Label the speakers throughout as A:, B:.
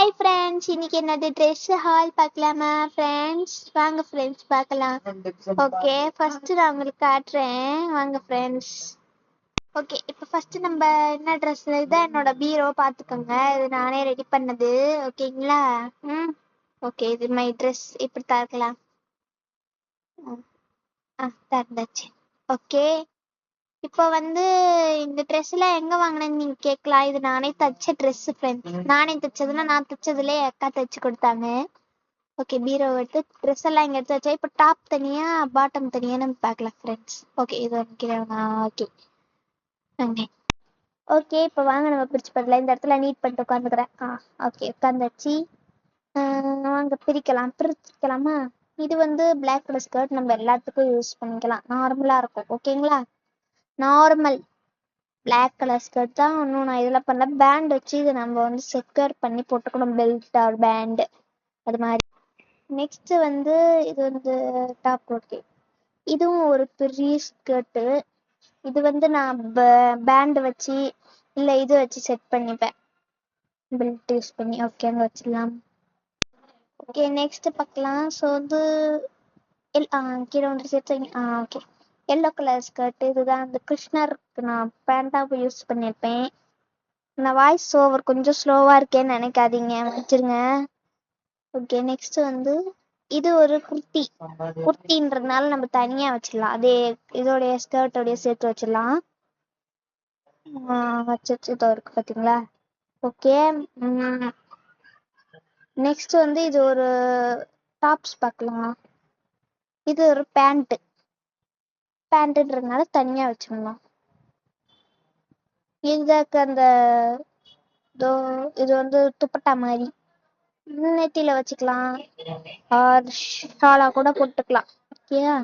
A: Hi friends, இன்னைக்கு என்னது dress hall பார்க்கலாமா ஃப்ரெண்ட்ஸ்? வாங்க ஃப்ரெண்ட்ஸ் பார்க்கலாம். ஓகே, ஃபர்ஸ்ட் நான் உங்களுக்கு காட்டுறேன், வாங்க ஃப்ரெண்ட்ஸ். ஓகே, இப்போ ஃபர்ஸ்ட் நம்ம என்ன ட்ரெஸ், இதான் என்னோட பீரோ பார்த்துக்கோங்க. இது நானே ரெடி பண்ணது, ஓகேங்களா? ஓகே, இது மை ட்ரெஸ். இப்படி பார்க்கலாம். திறந்தாச்சு. ஓகே, இப்போ இந்த ட்ரெஸ்லாம் எங்கே வாங்கினேன்னு நீங்கள் கேட்கலாம். இது நானே தைச்ச ட்ரெஸ் ஃப்ரெண்ட்ஸ். நானே தைச்சதுன்னா நான் தைச்சதுலேயே அக்கா தைச்சு கொடுத்தாங்க. ஓகே, பீரோ எடுத்து ட்ரெஸ் எல்லாம் இங்கே எடுத்து வச்சா இப்போ டாப் தனியாக பாட்டம் தனியாக நம்ம பார்க்கலாம் ஃப்ரெண்ட்ஸ். ஓகே, இது நினைக்கிறேன். ஓகே ஓகே, இப்போ வாங்க நம்ம பிரித்து பார்க்கலாம். இந்த இடத்துல நீட் பண்ணிட்டு உட்காந்துக்கிறேன். ஓகே, உட்காந்துச்சு. வாங்க பிரிக்கலாமா? இது பிளாக் கலர் ஸ்கர்ட், நம்ம எல்லாத்துக்கும் யூஸ் பண்ணிக்கலாம். நார்மலாக இருக்கும், ஓகேங்களா? நார்மல் பிளாக் கலர் ஸ்கர்ட் தான். இன்னும் நான் இதில் பண்ணல, பேண்ட் வச்சு இதை நம்ம செக்யூர் பண்ணி போட்டுக்கணும், பெல்ட் ஆர் பேண்டு அது மாதிரி. நெக்ஸ்ட் இது டாப். ஓகே, இதுவும் ஒரு பெரிய ஸ்கர்ட்டு. இது நான் பேண்ட் வச்சு இல்லை இது வச்சு செட் பண்ணிப்பேன், பெல்ட் யூஸ் பண்ணி. ஓகே, அங்கே வச்சிடலாம். ஓகே, நெக்ஸ்ட் பார்க்கலாம். ஸோ கீழே சேர்த்து. Okay, yellow colour skirt. இதுதான் கிருஷ்ணருக்கு நான் பேண்டாக யூஸ் பண்ணியிருப்பேன். நான் வாய்ஸ் ஓவர் கொஞ்சம் ஸ்லோவாக இருக்கேன்னு நினைக்காதீங்க, வச்சிருங்க. ஓகே, நெக்ஸ்ட் இது ஒரு குர்த்தின்றதுனால நம்ம தனியாக வச்சிடலாம். அதே இதோடைய ஸ்கர்ட்டோடைய சேர்த்து வச்சிடலாம். வச்சு இதோ இருக்கு பார்த்தீங்களா? ஓகே, நெக்ஸ்ட் இது ஒரு டாப்ஸ் பார்க்கலாம். இது ஒரு பேண்ட்டுன்றதுனால தனியாக வச்சிடலாம். இதுக்கு இது துப்பட்டா மாதிரி நெத்தியில வச்சுக்கலாம், ஷாலா கூட போட்டுக்கலாம். ஓகேயா?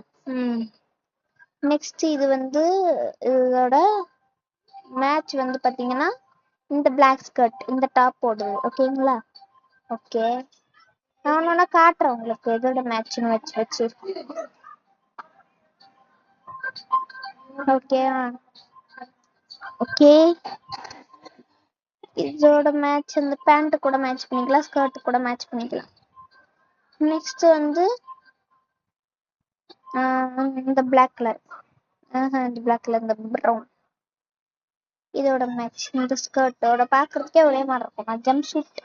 A: நெக்ஸ்ட் இது இதோட மேட்ச் பார்த்தீங்கன்னா இந்த பிளாக் ஸ்கர்ட் இந்த டாப் போடுது, ஓகேங்களா? ஓகே, நான் ஒன்று காட்டுறேன் உங்களுக்கு இதோட மேட்ச்னு வச்சு. ஓகே ஓகே, இதோட மேட்ச் பேண்ட் கூட மேட்ச் பண்ணிக்கலாம், ஸ்கர்ட் கூட மேட்ச் பண்ணிக்கலாம். நெக்ஸ்ட் இந்த பிளாக் கலர், இந்த பிளாக் கலர், இந்த ப்ரௌன், இதோட மேட்ச் இந்த ஸ்கர்ட்டோட பார்க்கறதுக்கே ஒரே மாதிரி இருக்கும். Jumpsuit.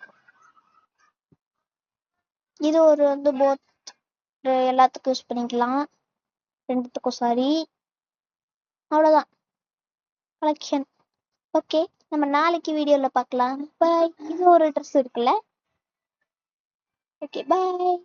A: இது ஒரு போத் எல்லாத்துக்கும் யூஸ் பண்ணிக்கலாம், ரெண்டுத்துக்கும். சாரி, அவ்வளோதான் கலெக்ஷன். ஓகே, நம்ம நாளைக்கு வீடியோவில் பார்க்கலாம். பாய். இது ஒரு ட்ரெஸ் இருக்குல்ல. ஓகே, பாய்.